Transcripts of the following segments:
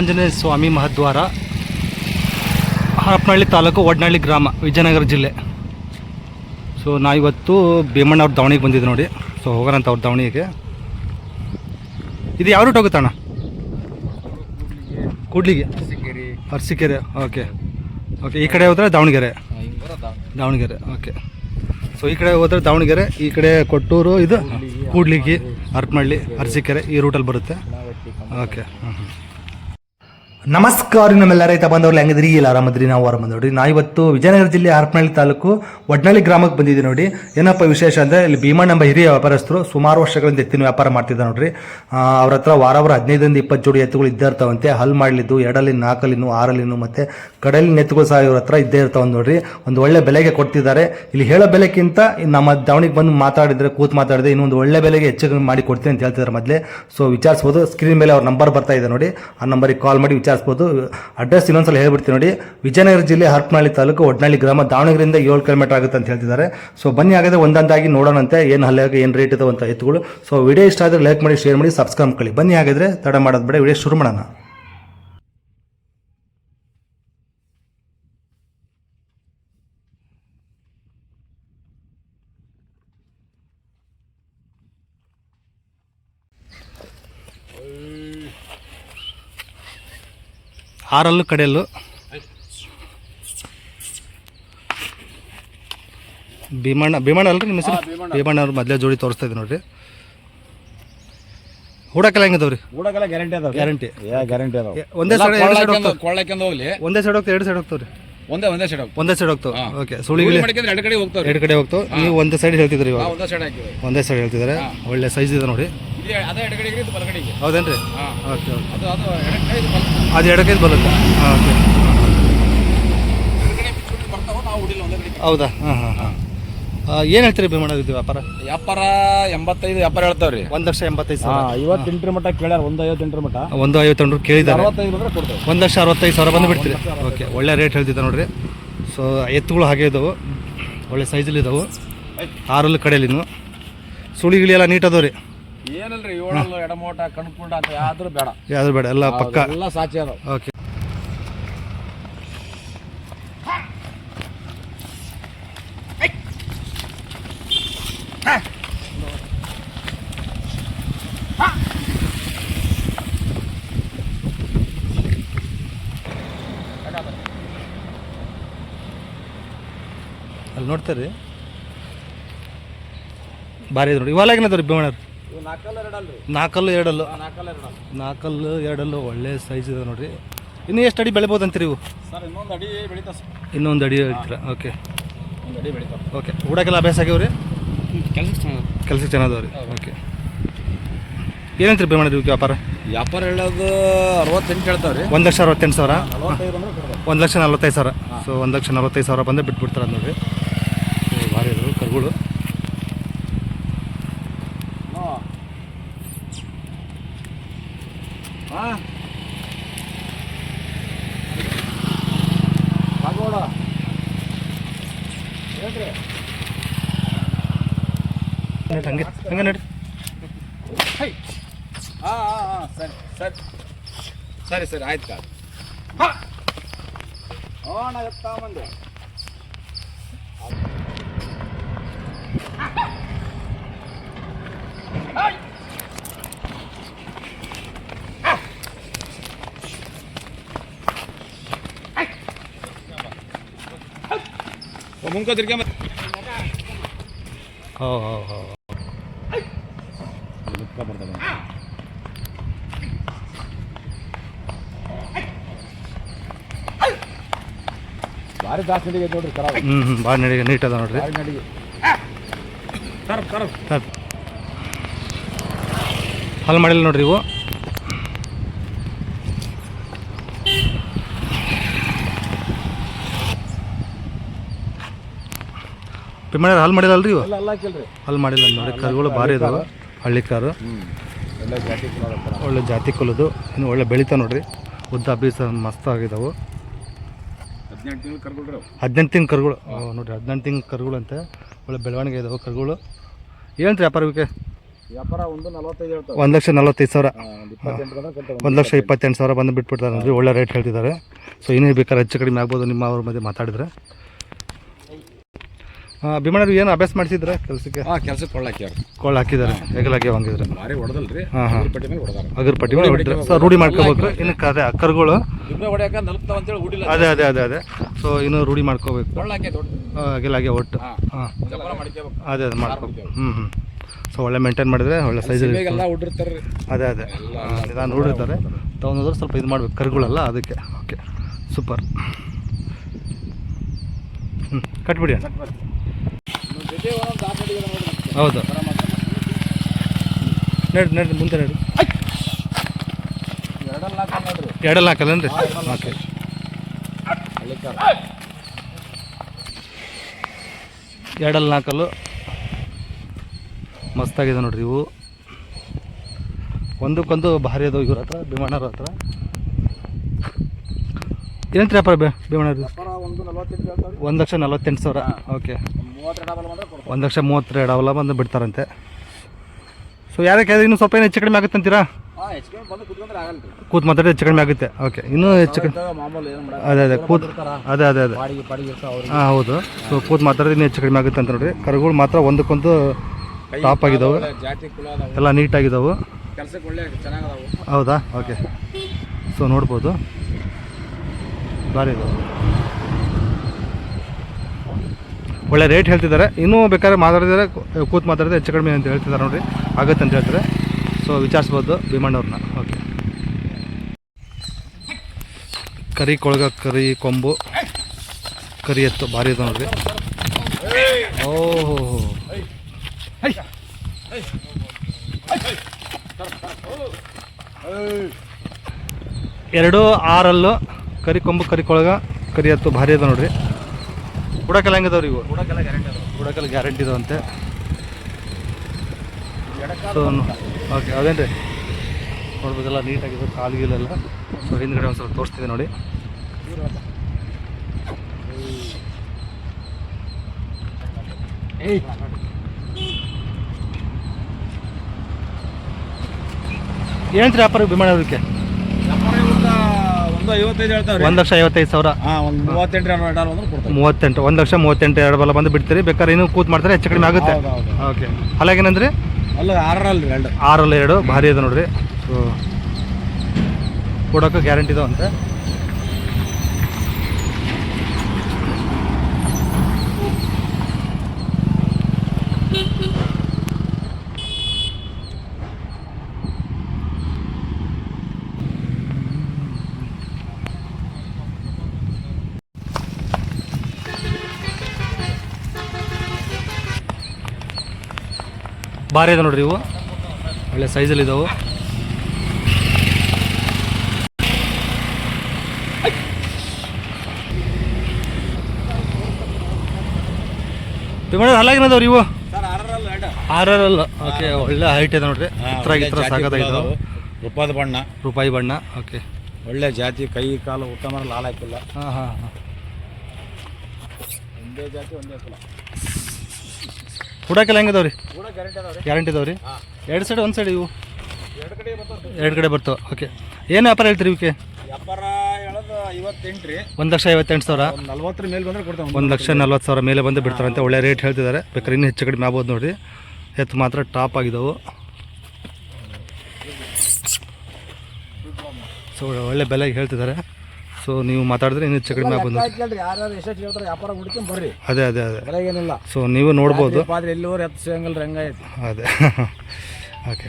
ಆಂಜನೇಯ ಸ್ವಾಮಿ ಮಹದ್ವಾರ, ಹರಪನಹಳ್ಳಿ ತಾಲೂಕು, ಒಡ್ನಹಳ್ಳಿ ಗ್ರಾಮ, ವಿಜಯನಗರ ಜಿಲ್ಲೆ. ಸೊ ನಾವಿವತ್ತು ಭೀಮಣ್ಣ ಅವ್ರ ದಾವಣಿಗೆ ಬಂದಿದ್ದೆ ನೋಡಿ. ಸೊ ಹೋಗೋಣ ಅಂತ ಅವ್ರ ದಾವಣಿಗೆ. ಇದು ಯಾವ ರೂಟ್ ಹೋಗುತ್ತಣ್ಣ? ಕೂಡ್ಲಿಗೆ, ಅರಸೀಕೆರೆ. Okay okay. ಈ ಕಡೆ ಹೋದರೆ ದಾವಣಗೆರೆ. ಓಕೆ. ಸೊ ಈ ಕಡೆ ಹೋದರೆ ದಾವಣಗೆರೆ, ಈ ಕಡೆ ಕೊಟ್ಟೂರು, ಇದು ಕೂಡ್ಲಿಗಿ, ಹರಪನಹಳ್ಳಿ, ಅರಸೀಕೆರೆ ಈ ರೂಟಲ್ಲಿ ಬರುತ್ತೆ. ಓಕೆ. ನಮಸ್ಕಾರ ನಮ್ಮೆಲ್ಲ ರೈತ ಬಂದವ್ರು ಹೆಂಗಿದ್ರಿ? ಇಲ್ಲ ಆರಾಮದ್ರಿ, ನಾವು ಆರಾಮ ನೋಡ್ರಿ. ನಾ ಇವತ್ತು ವಿಜಯನಗರ ಜಿಲ್ಲೆ ಹರಪನಹಳ್ಳಿ ತಾಲೂಕು ಒಡ್ನಹಳ್ಳಿ ಗ್ರಾಮಕ್ಕೆ ಬಂದಿದ್ದೀವಿ ನೋಡಿ. ಏನಪ್ಪ ವಿಶೇಷ ಅಂದರೆ ಇಲ್ಲಿ ಭೀಮಣ್ಣ ಎಂಬ ಹಿರಿಯ ವ್ಯಾಪಾರಸ್ಥರು ಸುಮಾರು ವರ್ಷಗಳಿಂದ ಎತ್ತಿನ ವ್ಯಾಪಾರ ಮಾಡ್ತಿದ್ದ ನೋಡ್ರಿ. ಅವ್ರ ಹತ್ರ ವಾರ 15-20 ಜೋಡಿ ಎತ್ತುಗಳು ಇದ್ದೇ ಇರ್ತಾವಂತೆ. ಹಲ್ ಮಾಡಲಿದ್ದು 2, 4, 6 ಮತ್ತು ಕಡಲಿನ ಎತ್ತುಗಳು ಸಹ ಇವ್ರ ಹತ್ರ ಇದ್ದೇ ಇರ್ತಾವ ನೋಡ್ರಿ. ಒಂದು ಒಳ್ಳೆ ಬೆಲೆಗೆ ಕೊಡ್ತಿದ್ದಾರೆ. ಇಲ್ಲಿ ಹೇಳೋ ಬೆಲೆಗಿಂತ ನಮ್ಮ ದಾವಣಿಗೆ ಬಂದು ಮಾತಾಡಿದ್ರೆ ಇನ್ನೊಂದು ಒಳ್ಳೆ ಬೆಲೆಗೆ ಹೆಚ್ಚು ಮಾಡಿ ಕೊಡ್ತೀನಿ ಅಂತ ಹೇಳ್ತಿದ್ದಾರೆ ಮೊದಲೇ. ಸೊ ವಿಚಾರಿಸ್ಬೋದು. ಸ್ಕ್ರೀನ್ ಮೇಲೆ ಅವ್ರ ನಂಬರ್ ಬರ್ತಾ ಇದೆ ನೋಡಿ, ಆ ನಂಬರಿಗೆ ಕಾಲ್ ಮಾಡಿ ವಿಚಾರಿಸ್ಬೋದು. ಅಡ್ರೆಸ್ ಇನ್ನೊಂದ್ಸಲ ಹೇಳ್ಬಿಡ್ತೀನಿ ನೋಡಿ. ವಿಜಯನಗರ ಜಿಲ್ಲೆ ಹರಪನಹಳ್ಳಿ ತಾಲೂಕು ಒಡ್ನಹಳ್ಳಿ ಗ್ರಾಮ, ದಾವಣಗೆರೆಯಿಂದ 7 ಕಿಲೋಮೀಟರ್ ಆಗುತ್ತೆ ಅಂತ ಹೇಳ್ತಿದ್ದಾರೆ. ಸೊ ಬನ್ನಿ, ಹಾಗಾದ್ರೆ ಒಂದೊಂದಾಗಿ ನೋಡೋಣಂತೆ ಏನು ಹಲ್ಲಾಗ ಏನು ರೇಟ್ ಇದಾವೆ ಅಂತ ಎತ್ತುಗಳು. ಸೊ ವಿಡಿಯೋ ಇಷ್ಟ ಆದರೆ ಲೈಕ್ ಮಾಡಿ, ಶೇರ್ ಮಾಡಿ, ಸಬ್ಸ್ಕ್ರೈಬ್ ಮಾಡ್ಕೊಳ್ಳಿ. ಬನ್ನಿ, ಹಾಗಾದ್ರೆ ತಡ ಮಾಡೋದು ಬೇಡ, ವಿಡಿಯೋ ಶುರು ಮಾಡೋಣ. ಆರಲ್ಲು ಕಡೆಯಲ್ಲು ಭೀಮಣ್ಣ ಅಲ್ರಿ ನಿಮ್ಮ ಹೆಸರು? ಭೀಮಣ್ಣ ಅವ್ರು ಮೊದಲೇ ಜೋಡಿ ತೋರಿಸ್ತಾ ಇದ್ದೀವಿ ನೋಡ್ರಿ. ಹೂಡಕ್ಕೆಲ್ಲ ಹೆಂಗದವ್ರಿ? ಹೂಡಕ್ಕೆಲ್ಲ ಗ್ಯಾರಂಟಿ ಅದಾವ. ಗ್ಯಾರಂಟಿ ಅದಾವ. ಒಂದೇ ಸೈಡ್ ಹೋಗ್ಲಿ, ಒಂದೇ ಸೈಡ್ ಹೋಗ್ತಾವೆ, 2 ಸೈಡ್ ಹೋಗ್ತಾವ್ರಿ? ಒಂದೇ ಸೈಡ್ ಹೋಗ್ತಾವೆ. ಓಕೆ. ಸುಳಿಗಳು 2 ಕಡೆ ಹೋಗ್ತಾವೆ. ನೀವು ಒಂದೇ ಸೈಡ್ ಹೇಳ್ತಿದ್ರಿ, ಇವಾಗ ಒಂದೇ ಸೈಡ್ ಹೇಳ್ತಿದ್ದಾರೆ. ಒಳ್ಳೆ ಸೈಜ್ ಇದೆ ನೋಡಿ. ಹೌದೇನ್ರಿ? Okay okay. ಅದು ಎಡಕೈದು ಬರುತ್ತೆ. ಓಕೆ. ಹೌದಾ? ಹಾಂ ಹಾಂ ಹಾಂ. ಏನು ಹೇಳ್ತೀರಿ ಭೀಮಣ್ಣ ಇದು ವ್ಯಾಪಾರ? 85 ವ್ಯಾಪಾರ ಹೇಳ್ತಾವ್ರಿ. 1,85,000. 58 ಮಟ್ಟ ಕೇಳ್ಯಾರ. 158 ಮಟ್ಟ. 158 ಕೇಳಿದ್ದಾರೆ. 1,65,000 ಬಂದು ಬಿಡ್ತೀರಿ? ಓಕೆ. ಒಳ್ಳೆ ರೇಟ್ ಹೇಳ್ತಿದ್ದೆ ನೋಡ್ರಿ. ಸೊ ಎತ್ತುಗಳು ಹಾಗೆ ಇದಾವೆ, ಒಳ್ಳೆ ಸೈಜಲ್ಲಿ ಇದಾವೆ. ಆರಲ್ಲು ಕಡೆಯಲ್ಲಿನು ಸುಳಿಗಿಳಿ ಎಲ್ಲ ನೀಟ್ ಅದಾವೆ ರೀ. ಏನಲ್ರಿ, 7 ಎಡಮೋಟ ಕಣ್ಕುಂಡ ಅಂತ ಯಾವ್ದು ಬೇಡ, ಎಲ್ಲ ಪಕ್ಕ ಎಲ್ಲ ಸಾಚಿ ಅದಾವ. ಓಕೆ. ಅಲ್ಲಿ ನೋಡ್ತಾರೆ ಭಾರಿ ಇದೆ ನೋಡಿ. ಇವಾಗ ಏನದವ್ರಿ ಭೀಮಣ್ಣರು? 4 2 ಒಳ್ಳೆ ಸೈಜ್ ಇದೆ ನೋಡ್ರಿ. ಇನ್ನೂ ಎಷ್ಟು ಅಡಿ ಬೆಳಿಬೋದು ಅಂತೀರಿ ಇವು? ಇನ್ನೊಂದು ಅಡಿ ಹೇಳ್ತೀರಾ? ಓಕೆ. ಓಕೆ. ಊಟಕ್ಕೆಲ್ಲ ಅಭ್ಯಾಸ ಆಗ್ಯಾವ್ರಿ? ಕೆಲ್ಸಕ್ಕೆ ಚೆನ್ನಾದವ್ರಿ. ಓಕೆ. ಏನಂತೀರಿ ಭೀಮಣ್ಣ ಇವ್ಕೆ ವ್ಯಾಪಾರ ಹೇಳೋದು 68 ಹೇಳ್ತಾವ್ರಿ. 1,68,000. 1,45,000. ಸೊ 1,45,000 ಬಂದು ಬಿಟ್ಬಿಡ್ತಾರೆ ನೋಡ್ರಿ. ಭಾರಿ ಇದ್ರು ಕರುಗಳು. ಹಂಗೆ ಹಂಗೆ ನಡ್ರಿ. ಸರಿ ಆಯ್ತು ಕಾಲ. ನಾ ಎತ್ತಾ ಬಂದೆ. ಮುಂಕೋ ತಿರ್ಕೊಂಬ. ಭಾರಿ ಜಾಸ್ತಿ ನಡಿಗೆ ನೋಡ್ರಿ. ಭಾಳ ನಡಿಗೆ ನೀಟ್ ಅದ ನೋಡ್ರಿ. ಹಲ್ ಮಾಡಿಲ್ಲ ನೋಡ್ರಿ ಇವು. ಭೀಮಣ್ಣ ಹಲ್ ಮಾಡಿಲ್ಲ ಅಲ್ರಿ ಇವು? ಹಲ್ ಮಾಡಿಲ್ಲ ನೋಡಿ. ಕರುಗಳು ಭಾರಿ ಇದಾವೆ, ಹಳ್ಳಿ ಕಾರು. ಒಳ್ಳೆ ಜಾತಿ ಕುಲದು, ಇನ್ನು ಒಳ್ಳೆ ಬೆಳಿತಾ ನೋಡ್ರಿ. ಉದ್ದ ಬೀಸ ಮಸ್ತ್ ಆಗಿದಾವೆ. 18 ತಿಂಗಳು ಕರುಗಳು ನೋಡಿರಿ. 18 ತಿಂಗಳು ಕರುಗಳು ಅಂತ ಒಳ್ಳೆ ಬೆಳವಣಿಗೆ ಇದಾವೆ ಕರುಗಳು. ಏನಂತ ವ್ಯಾಪಾರ ಇವಕ್ಕೆ? ವ್ಯಾಪಾರ 1.45 ಹೇಳ್ತಾರೆ. 1,45,000. ಒಂದು 28 ಬಂದ್ರೆ ಕೊಡ್ತಾರೆ. 1,28,000 ಬಂದು ಬಿಟ್ಬಿಡ್ತಾರೆ ನೋಡ್ರಿ. ಒಳ್ಳೆ ರೇಟ್ ಹೇಳ್ತಿದ್ದಾರೆ. ಸೊ ಇನ್ನೇ ಬೇಕಾದ್ರೆ ಹೆಚ್ಚು ಕಡಿಮೆ ಆಗ್ಬೋದು ನಿಮ್ಮ ಅವ್ರ ಮಧ್ಯೆ ಮಾತಾಡಿದ್ರೆ. ಭೀಮಣ್ಣರು ಏನು ಅಭ್ಯಾಸ ಮಾಡಿಸಿದ್ರೆ ಕೆಲಸಕ್ಕೆ? ಕೆಲಸಕ್ಕೆ ಕೊಳ್ಳ ಹಾಕಿದ್ದಾರೆ, ಹೆಗಲಾಗಿ ಹಂಗಿದ್ರೆ ಭಾರಿ ಹೊಡೆದಲ್ರಿ. ಅಗರ್ಪಟ್ಟಿ ಮೇಲೆ ಹೊಡಿತಾರೆ. ಸೊ ರೂಢಿ ಮಾಡ್ಕೋಬೇಕು. ಇನ್ನು ಕರುಗಳು ಹೊಡ್ಯಾಕ ನಲ್ಪ್ತಾವ ಅಂತೇಳಿ ಹುಡಿಲ್ಲ. ಅದೇ ಸೊ ಇನ್ನು ರೂಢಿ ಮಾಡ್ಕೋಬೇಕು. ಹೆಗಲಾಗಿ ಒಟ್ಟು ಅದೇ ಮಾಡ್ಕೋಬೇಕು. ಸೊ ಒಳ್ಳೆ ಮೇಂಟೈನ್ ಮಾಡಿದ್ರೆ ಒಳ್ಳೆ ಸೈಜ್ ಹುಡಿರ್ತಾರೆ. ಅದೇ ನಾನು ನೋಡಿರ್ತಾರೆ ತಗೊಂಡ್ರೆ ಸ್ವಲ್ಪ ಇದು ಮಾಡ್ಬೇಕು ಕರುಗಳೆಲ್ಲ. ಅದಕ್ಕೆ ಓಕೆ ಸೂಪರ್. ಕಟ್ಬಿಡಿ. ಹೌದು ನಡ್ರಿ ಮುಂದೆ ನಡ್ರಿ. 2 ಹಾಕಲ್ಲನ್ರಿ? ಓಕೆ 2 ಹಾಕಲು ಮಸ್ತಾಗಿದೆ ನೋಡ್ರಿ. ಇವು ಒಂದಕ್ಕೊಂದು ಭಾರಿ ಅದಾವ ಇವ್ರ ಹತ್ರ, ಭೀಮಣ್ಣವ್ರ ಹತ್ರ. ಏನಂತ್ರಿ ವ್ಯಾಪಾರ ಭೀಮಣ್ಣವ್ರು? 1,48,000. ಓಕೆ 1,32,000 ಅವಲ ಬಂದು ಬಿಡ್ತಾರಂತೆ. ಸೊ ಯಾರಕ್ಕೆ ಇನ್ನೂ ಸ್ವಲ್ಪ ಏನು ಹೆಚ್ಚು ಕಡಿಮೆ ಆಗುತ್ತೆ ಅಂತೀರಾ? ಕೂತ್ ಮಾತಾಡಿದ್ರೆ ಹೆಚ್ಚು ಕಡಿಮೆ ಆಗುತ್ತೆ. ಓಕೆ ಇನ್ನೂ ಹೆಚ್ಚು ಕಡಿಮೆ ಅದೇ ಕೂತ್ ಅದೇ ಹಾಂ ಹೌದು. ಸೊ ಕೂತ್ ಮಾತಾಡಿದ್ರೆ ಇನ್ನೂ ಹೆಚ್ಚು ಕಡಿಮೆ ಆಗುತ್ತೆ ಅಂತ ನೋಡಿರಿ. ಕರುಗಳು ಮಾತ್ರ ಒಂದಕ್ಕೊಂದು ಟಾಪ್ ಆಗಿದ್ದಾವೆ, ಎಲ್ಲ ನೀಟಾಗಿದ್ದಾವೆ. ಹೌದಾ? ಓಕೆ ಸೊ ನೋಡ್ಬೋದು ಭಾರಿ ಇದಾವೆ. ಒಳ್ಳೆ ರೇಟ್ ಹೇಳ್ತಿದ್ದಾರೆ. ಇನ್ನೂ ಬೇಕಾದ್ರೆ ಮಾತಾಡಿದರೆ ಕೂತ್ ಮಾತಾಡಿದ್ರೆ ಹೆಚ್ಚು ಕಡಿಮೆ ಅಂತ ಹೇಳ್ತಿದ್ದಾರೆ ನೋಡಿರಿ. ಆಗುತ್ತೆ ಅಂತ ಹೇಳ್ತಾರೆ. ಸೊ ವಿಚಾರಿಸ್ಬೋದು ಭೀಮಣ್ಣವ್ರನ್ನ. ಓಕೆ ಕರಿ ಕೊಳಗ, ಕರಿ ಕೊಂಬು, ಕರಿ ಎತ್ತು ಭಾರಿ ಇದೆ ನೋಡಿರಿ. ಓಹೋ 2 6 ಕರಿ ಕೊಂಬು, ಕರಿ ಕೊಳಗ, ಕರಿ ಎತ್ತು ಭಾರಿ ಇದೆ ನೋಡ್ರಿ. ಬುಡಕೆಲ್ಲ ಹೆಂಗಿದಾವ್ರಿ ಇವು? ಬುಡಕೆಲ್ಲ ಗ್ಯಾರಂಟಿ ಇದಾವಂತೆ. ಸೊ ಓಕೆ ಅದೇನು ರೀ ನೋಡ್ಬೋದಲ್ಲ, ನೀಟಾಗಿದೆ ಕಾಲ್ಗಿಲೆಲ್ಲ. ಸೊ ಹಿಂದ್ಗಡೆ ಒಂದು ಸ್ವಲ್ಪ ತೋರಿಸ್ತಿದೆ ನೋಡಿ. ಏನಂತ ವ್ಯಾಪಾರ ಭೀಮಣ್ಣವ್ರಿಗೆ? 1,55,000. 38 1,38,000 ಬಲ ಬಂದು ಬಿಡ್ತೀರಿ. ಬೇಕಾದ್ರೆ ಇನ್ನೂ ಕೂತ್ ಮಾಡ್ತಾರೆ, ಹೆಚ್ಚು ಕಡಿಮೆ ಆಗುತ್ತೆ. ಓಕೆ ಅಲ್ಲಾಗೇನಂದ್ರಿ? 6 ಭಾರಿ ಇದೆ ನೋಡ್ರಿ. ಸೊ ಕೊಡೋಕೆ ಗ್ಯಾರಂಟಿ ಇದಾವಂತೆ. ಭಾರಿ ಇದೆ ನೋಡ್ರಿ. ಇವು ಒಳ್ಳೆ ಸೈಜಲ್ಲಿ ಇದಾವೆ. ಹಲ್ಲಾಗಿನದವ್ರಿ ಇವು 6 ಓಕೆ ಒಳ್ಳೆ ಹೈಟ್ ಇದೆ ನೋಡ್ರಿ. ಹತ್ರ ಸಾಕಾಗಿದ್ದಾವೆ. ರೂಪಾಯಿ ಬಣ್ಣ. ಓಕೆ ಒಳ್ಳೆ ಜಾತಿ, ಕೈ ಕಾಲು ಉತ್ತಮ ಲಾಲ್ ಹಾಕಿಲ್ಲ. ಹಾಂ ಒಂದೇ ಜಾತಿ ಒಂದೇ ಕುಲ. ಹುಡಕೆಲ್ಲ ಹೆಂಗದವ್ರಿ? ಗ್ಯಾರಂಟಿ ಇದಾವ್ರಿ. 2 ಸೈಡ್ ಒಂದು ಸೈಡ್ ಇವು 2 ಕಡೆ ಬರ್ತಾವೆ. ಓಕೆ ಏನು ವ್ಯಾಪಾರ ಹೇಳ್ತೀರಿ ಇವಕ್ಕೆ? ವ್ಯಾಪಾರ ಹೇಳೋದು 58 ರೀ. 1,58,000. 40 ಮೇಲೆ ಬಂದರೆ ಕೊಡ್ತಾವೆ. 1,40,000 ಮೇಲೆ ಬಂದು ಬಿಡ್ತಾರಂತೆ. ಒಳ್ಳೆ ರೇಟ್ ಹೇಳ್ತಿದ್ದಾರೆ. ಬೇಕಾದ್ರೆ ಇನ್ನೂ ಹೆಚ್ಚು ಕಡಿಮೆ ಆಗ್ಬೋದು ನೋಡಿರಿ. ಎತ್ತು ಮಾತ್ರ ಟಾಪ್ ಆಗಿದ್ದಾವೆ. ಸೊ ಒಳ್ಳೆ ಬೆಲೆಗೆ ಹೇಳ್ತಿದ್ದಾರೆ. ಸೊ ನೀವು ಮಾತಾಡಿದ್ರೆ ಇನ್ನೂ ಹೆಚ್ಚು ಕಡಿಮೆ ಆಗ್ಬೋದು. ಯಾರು ಎಷ್ಟು ಹೇಳ್ತಾರೆ ವ್ಯಾಪಾರ ಹುಡ್ಕೊಂಡು ಬರ್ರಿ. ಅದೇ ಏನಿಲ್ಲ. ಸೊ ನೀವು ನೋಡ್ಬೋದು. ಎಲ್ಲಿವರೆಗೆ ಎತ್ತು ಸಿಗಂಗಿಲ್ಲ ರಂಗಾಯ್ತು. ಅದೇ ಓಕೆ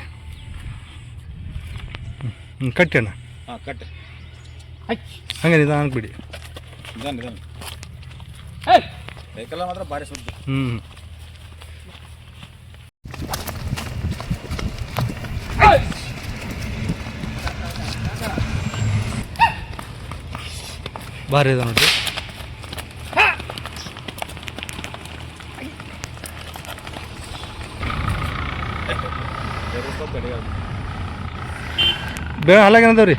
ಕಟ್ಟಿ ಅಣ್ಣ. ಕಟ್ಟಿ ಹಂಗೆ ನಿಧಾನ ಬಿಡಿ. ಬೇಕಲ್ಲ ಮಾತ್ರ ಭಾರಿ ಸುದ್ದಿ. ಭಾರಿ ಇದೆ ನೋಡ್ರಿ. ಬೇಡ ಹಾಲಾಗೇನದವ್ರಿ?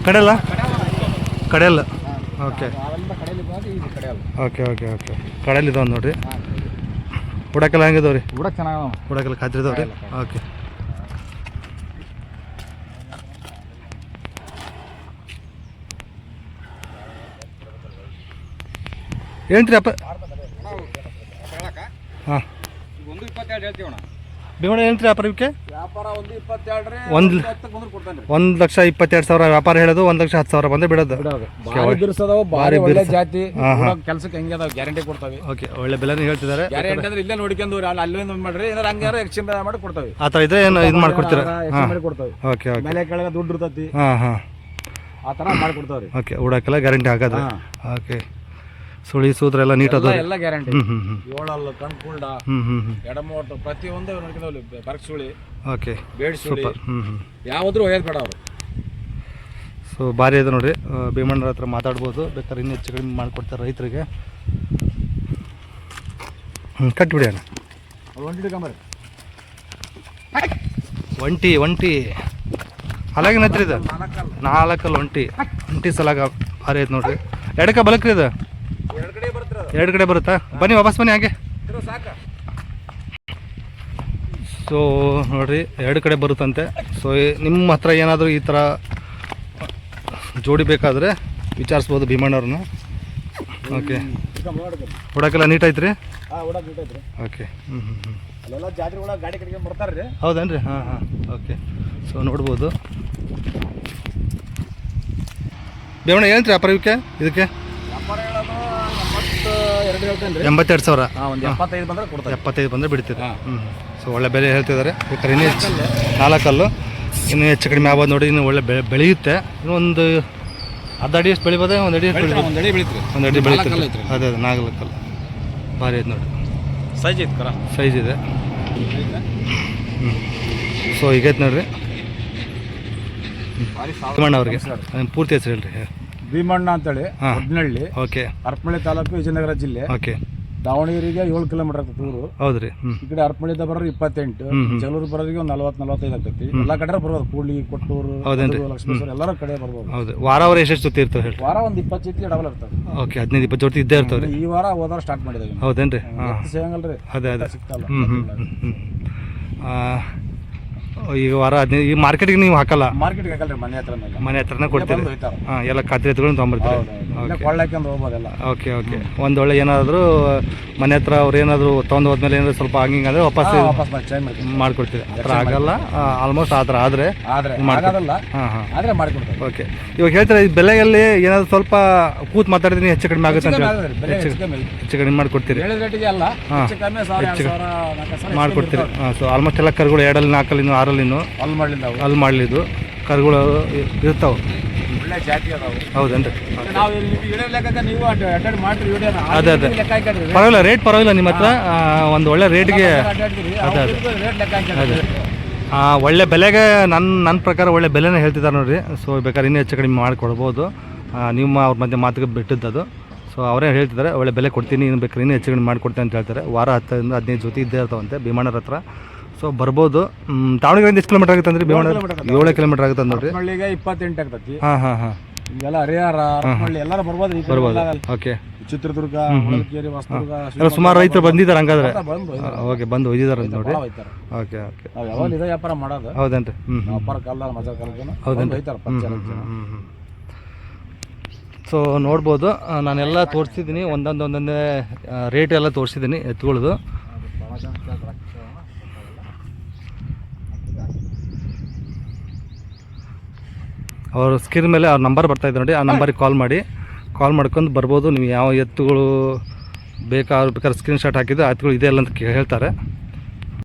ಕಡೆಯಲ್ಲ ಓಕೆ ಕಡೆಯಲ್ಲಿದ್ದಾವೆ ನೋಡ್ರಿ. ಹುಡಕೆಲ್ಲ ಹೆಂಗಿದಾವೆ ರೀ? ಕೂಡ ಚೆನ್ನಾಗ ಹುಡಕೆಲ್ಲ ಖಾತ್ರಿ ಇದಾವೆ ರೀ? ಓಕೆ. ಏನ್ರಿ ಅಪ್ಪ? ಹಾಂ, 1.22 ಹೇಳ್ತೀವಣ್ಣ. ಭೀಮಣ್ಣ ಏನ್ರಿ ವ್ಯಾಪಾರ ಇವಕ್ಕೆ? ವ್ಯಾಪಾರ 1.22 ರೀ. 1,22,000 ವ್ಯಾಪಾರ ಹೇಳೋದು, 1,10,000 ಬಂದು ಬಿಡೋದು. ಭಾರಿ ಬಿರ್ಸೋದವು, ಭಾರಿ ಒಳ್ಳೆ ಜಾತಿ. ಕೆಲಸಕ್ಕೆ ಹೆಂಗೆ ಅದಾವ ಗ್ಯಾರಂಟಿ ಕೊಡ್ತಾವೆ. ಓಕೆ, ಒಳ್ಳೆ ಬೆಲೆನೇ ಹೇಳ್ತಿದ್ದಾರೆ. ಗ್ಯಾರಂಟಿ ಅಂದ್ರೆ ಇಲ್ಲೇ ನೋಡ್ಕೊಂಡು ಅಲ್ಲಿಂದ ಮಾಡ್ರಿ, ಏನಾರ ಹಂಗಾರ ಎಕ್ಸ್ಚೇಂಜ್ ಮಾಡಿ ಕೊಡ್ತಾವೆ. ಆ ಥರ ಇದ್ರೆ ಏನು ಇದು ಮಾಡ್ಕೊಡ್ತೀರಾ? ಮಾಡಿ ಕೊಡ್ತಾವೆ. Okay okay. ಮೇಲೆ ಕೆಳಗೆ ದುಡ್ಡು ಇರ್ತೈತಿ, ಹಾಂ ಹಾಂ, ಆ ಥರ ಮಾಡ್ಕೊಡ್ತಾವ್ರಿ. ಓಕೆ. ಹುಡಕೆಲ್ಲ ಗ್ಯಾರಂಟಿ ಹಾಕೋದು. ಓಕೆ. ಸುಳಿ ಸೂತ್ರ ಎಲ್ಲ ನೀಟ್ ಅದ? ಎಲ್ಲ ಗ್ಯಾರಂಟಿ. ಹ್ಞೂ ಹ್ಞೂ ಹ್ಞೂ. ಏಳಲ್ಲು, ಕಣ್ಕುಂಡ, ಎಡಮೋಟು ಪ್ರತಿಯೊಂದು ನೋಡ್ಕೊಂಡವ್ಲಿ. ಬರ್ಕ್ ಸುಳಿ, ಓಕೆ, ಬೇಡ್ ಸುಳಿ, ಹ್ಞೂ ಯಾವ್ದು ಒಯ್ಯೋದು ಬೇಡ ಅವರು. ಸೊ ಭಾರಿ ಇದೆ ನೋಡಿರಿ. ಭೀಮಣ್ಣರ ಹತ್ರ ಮಾತಾಡ್ಬೋದು, ಬೇಕಾದ್ರೆ ಇನ್ನೂ ಹೆಚ್ಚು ಕಡಿಮೆ ಮಾಡಿಕೊಡ್ತಾರೆ ರೈತರಿಗೆ. ಕಟ್ಬಿಡಿ ಅಣ್ಣ. ಒಂಟಿ ಅಲಾಗಿನ ಹತ್ರ ಇದು 4 ಒಂಟಿ ಸಲಾಗ ಭಾರಿ ಐತೆ ನೋಡ್ರಿ. ಎಡಕ್ಕೆ ಬಲಕ್ರಿ ಇದು? ಎರಡು ಕಡೆ ಬರುತ್ತಾ? ಬನ್ನಿ, ವಾಪಸ್ ಬನ್ನಿ ಹಾಗೆ. ಸೊ ನೋಡಿರಿ, 2 ಕಡೆ ಬರುತ್ತಂತೆ. ಸೊ ನಿಮ್ಮ ಹತ್ರ ಏನಾದರೂ ಈ ಥರ ಜೋಡಿ ಬೇಕಾದರೆ ವಿಚಾರಿಸ್ಬೋದು ಭೀಮಣ್ಣವ್ರನ್ನ. ಓಕೆ. ಹುಡಕೆಲ್ಲ ನೀಟ್ ಐತ್ರಿ? ಓಕೆ. ಹೌದೇನ್ರಿ? ಹಾಂ ಹಾಂ, ಓಕೆ. ಸೊ ನೋಡ್ಬೋದು. ಭೀಮಣ್ಣ ಏನಂತ್ರಿ ವ್ಯಾಪಾರ ಇವಕ್ಕೆ? ಇದಕ್ಕೆ 82,000. 75 ಬಂದರೆ ಬಿಡ್ತೀರಿ. ಸೊ ಒಳ್ಳೆ ಬೆಲೆ ಹೇಳ್ತಿದ್ದಾರೆ. ಬೇಕಾದ್ರೆ ಇನ್ನೂ ಹೆಚ್ಚು 4 ಇನ್ನೂ ಹೆಚ್ಚು ಕಡಿಮೆ ಆಗ್ಬೋದು ನೋಡಿ. ಇನ್ನು ಒಳ್ಳೆ ಬೆಳೆಯುತ್ತೆ. ಇನ್ನೂ ಒಂದು ಅರ್ಧ ಅಡಿ ಎಷ್ಟು ಬೆಳಿಬೋದೆ? ಒಂದು ಅಡಿ ಬೆಳೀತೀರಿ? ಒಂದು ಅಡಿ ಬೆಳೀತೀರಿ. ಅದೇ 4 ಕಲ್ಲು ಭಾರಿ ಐತೆ ನೋಡಿ. ಸೈಜ್ ಇದೆ. ಸೊ ಈಗೈತೆ ನೋಡ್ರಿ. ಭೀಮಣ್ಣ ಅವ್ರಿಗೆ ಪೂರ್ತಿ ಹೆಸರು ಹೇಳ್ರಿ. ಭೀಮಣ್ಣ ಅಂತೇಳಿ, ಒಡ್ನಳ್ಳಿ. ಓಕೆ. ಹರಪನಹಳ್ಳಿ ತಾಲೂಕು, ವಿಜಯನಗರ ಜಿಲ್ಲೆ. ಓಕೆ. ದಾವಣಗೆರೆಗೆ 7 ಕಿಲೋಮೀಟರ್ ಆಗ್ತದೆ ಊರು. ಹೌದ್ರಿ? ಈ ಕಡೆ ಹರಪನಹಳ್ಳಿದ ಬರೋರು 28, ಜಗಳೂರು ಬರೋರಿಗೆ ಒಂದು 40-45 ಆಗ್ತೈತಿ. ಎಲ್ಲ ಕಡೆ ಬರ್ಬೋದು. ಕೂಡ್ಲಿ, ಕೊಟ್ಟೂರು, ಲಕ್ಷ್ಮೇಶ್ವರ ಎಲ್ಲರ ಕಡೆ ಬರ್ಬೋದು. ಹೌದು. ವಾರ ಎಷ್ಟು ಜೊತೆ ಇರ್ತವೆ ಹೇಳಿ? ವಾರ ಒಂದು 20 ಜೊತೆ ಡಬಲ್ ಇರ್ತವೆ. ಓಕೆ, 15-20 ಜೊತೆ ಇದ್ದೇ ಇರ್ತವೆ. ಈ ವಾರ ಹೋದಾರ ಸ್ಟಾರ್ಟ್ ಮಾಡಿದ್ದೇವೆ. ಹೌದೇನ್ರಿ? ಸಿಗಂಗಲ್ರಿ, ಅದೇ ಸಿಗ್ತಲ್ಲ. ಈಗ ವಾರ 15 ಈ ಮಾರ್ಕೆಟಿಗೆ ನೀವು ಹಾಕಲ್ಲ? ಮಾರ್ಕೆಟ್ಗೆ ಹಾಕಲ್ರಿ, ಮನೆ ಹತ್ರನೇ ಕೊಡ್ತೀರಿ? ಹಾಂ, ಎಲ್ಲ ಖಾತ್ರಿ ಎತ್ಕೊಂಡು ತೊಗೊಂಬರ್ತೀರಿ? ಕೊಳ್ಳಾಕೊಂಡು ಹೋಗ್ಬೋದೆಲ್ಲ. Okay okay. ಒಂದು ಒಳ್ಳೆ ಏನಾದರೂ ಮನೆ ಹತ್ರ ಅವ್ರು ಏನಾದರೂ ತೊಗೊಂಡು ಹೋದ್ಮೇಲೆ ಏನಾದರೂ ಸ್ವಲ್ಪ ಹಂಗಿಂಗ್ ಅಂದರೆ ವಾಪಸ್ ಮಾಡ್ಕೊಡ್ತೀರಿ? ಆ ಥರ ಆಗಲ್ಲ ಆಲ್ಮೋಸ್ಟ್. ಆ ಥರ ಆದರೆ ಆಗೋದಲ್ಲ. ಹಾಂ ಹಾಂ, ಆದರೆ ಮಾಡ್ಕೊಡ್ತೀವಿ. ಓಕೆ. ಇವಾಗ ಹೇಳ್ತಾರೆ ಈ ಬೆಲೆಯಲ್ಲಿ ಏನಾದರೂ ಸ್ವಲ್ಪ ಕೂತ್ ಮಾತಾಡಿದ್ರೆ ಹೆಚ್ಚು ಕಡಿಮೆ ಆಗುತ್ತೆ ಅಂತ ಹೆಚ್ಚು ಕಡಿಮೆ ಮಾಡಿಕೊಡ್ತೀರಿ? ಮಾಡಿಕೊಡ್ತೀರಿ? ಹಾಂ. ಸೊ ಆಲ್ಮೋಸ್ಟ್ ಎಲ್ಲ ಕರುಗಳು 2 4 6 ಅಲ್ಲಿ ಮಾಡಲಿದ್ದು ಕರುಗಳು ಇರ್ತಾವೆ. ಹೌದೇನ್ರಿ? ಅದೇ ಪರವಾಗಿಲ್ಲ, ರೇಟ್ ಪರವಾಗಿಲ್ಲ ನಿಮ್ಮ ಹತ್ರ. ಒಂದು ಒಳ್ಳೆ ರೇಟ್ಗೆ ಅದೇ ಒಳ್ಳೆ ಬೆಲೆಗೆ ನನ್ನ ಪ್ರಕಾರ ಒಳ್ಳೆ ಬೆಲೆನೇ ಹೇಳ್ತಿದ್ದಾರೆ ನೋಡಿರಿ. ಸೊ ಬೇಕಾದ್ರೆ ಇನ್ನೂ ಹೆಚ್ಚು ಕಡಿಮೆ ಮಾಡಿಕೊಡ್ಬೋದು. ನಿಮ್ಮ ಅವ್ರ ಮಧ್ಯೆ ಮಾತಿಗೆ ಬಿಟ್ಟಿದ್ದದು. ಸೊ ಅವರೇ ಹೇಳ್ತಿದ್ದಾರೆ ಒಳ್ಳೆ ಬೆಲೆ ಕೊಡ್ತೀನಿ, ಇನ್ನು ಬೇಕಾದ್ರೆ ಇನ್ನೂ ಹೆಚ್ಚು ಕಡಿಮೆ ಮಾಡಿಕೊಡ್ತೀನಿ ಅಂತ ಹೇಳ್ತಾರೆ. ವಾರ 10-15 ಜೊತೆ ಇದ್ದೇ ಇರ್ತಾವಂತೆ ಭೀಮಣ್ಣರ ಹತ್ರ. ಸೊ ಬರ್ಬೋದು. ದಾವಣಗೆರೆಯಿಂದ ಎಷ್ಟು ಕಿಲೋಮೀಟರ್ ಆಗುತ್ತೆ ಅಂದ್ರೆ? ಭೀಮಣ್ಣ 7 ಕಿಲೋಮೀಟರ್ ಆಗುತ್ತೆ ನೋಡ್ರಿ. 28 ಆಗ್ತೈತಿ. ಹಾಂ ಹಾಂ ಹಾಂ. ಈಗೆಲ್ಲ ಹರಿಹರ, ಎಲ್ಲರೂ ಬರ್ಬೋದು. ಓಕೆ. ಚಿತ್ರದುರ್ಗ, ಹೊಳಲ್ಕೆರೆ, ಹೊಸದುರ್ಗ ಎಲ್ಲ ಸುಮಾರು ರೈತರು ಬಂದಿದ್ದಾರೆ ಹಂಗಾದ್ರೆ? ಓಕೆ, ಬಂದು ಒಯ್ದಿದ್ದಾರೆ ಅಂತ ನೋಡಿ. Okay okay. ಯಾವಾಗ ಇದೇ ವ್ಯಾಪಾರ ಮಾಡೋದು? ಹೌದೇನ್ರಿ? ವ್ಯಾಪಾರ ಕಾಲ ಮಜಾ ಕಾಲಕ್ಕೆ ಹೌದೇನ್ರಿ? ಸೊ ನೋಡ್ಬೋದು, ನಾನೆಲ್ಲ ತೋರಿಸಿದ್ದೀನಿ. ಒಂದೊಂದೇ ರೇಟ್ ಎಲ್ಲ ತೋರಿಸಿದ್ದೀನಿ ಎತ್ತುಗಳದು. ಅವ್ರ ಸ್ಕ್ರೀನ್ ಮೇಲೆ ಅವ್ರ ನಂಬರ್ ಬರ್ತಾಯಿದೆ ನೋಡಿ. ಆ ನಂಬರಿಗೆ ಕಾಲ್ ಮಾಡ್ಕೊಂಡು ಬರ್ಬೋದು. ನೀವು ಯಾವ ಎತ್ತುಗಳು ಬೇಕಾದ್ರೆ ಸ್ಕ್ರೀನ್ ಶಾಟ್ ಹಾಕಿದ್ದು ಆ ಎತ್ತುಗಳು ಇದೆ ಅಲ್ಲ ಅಂತ ಹೇಳ್ತಾರೆ.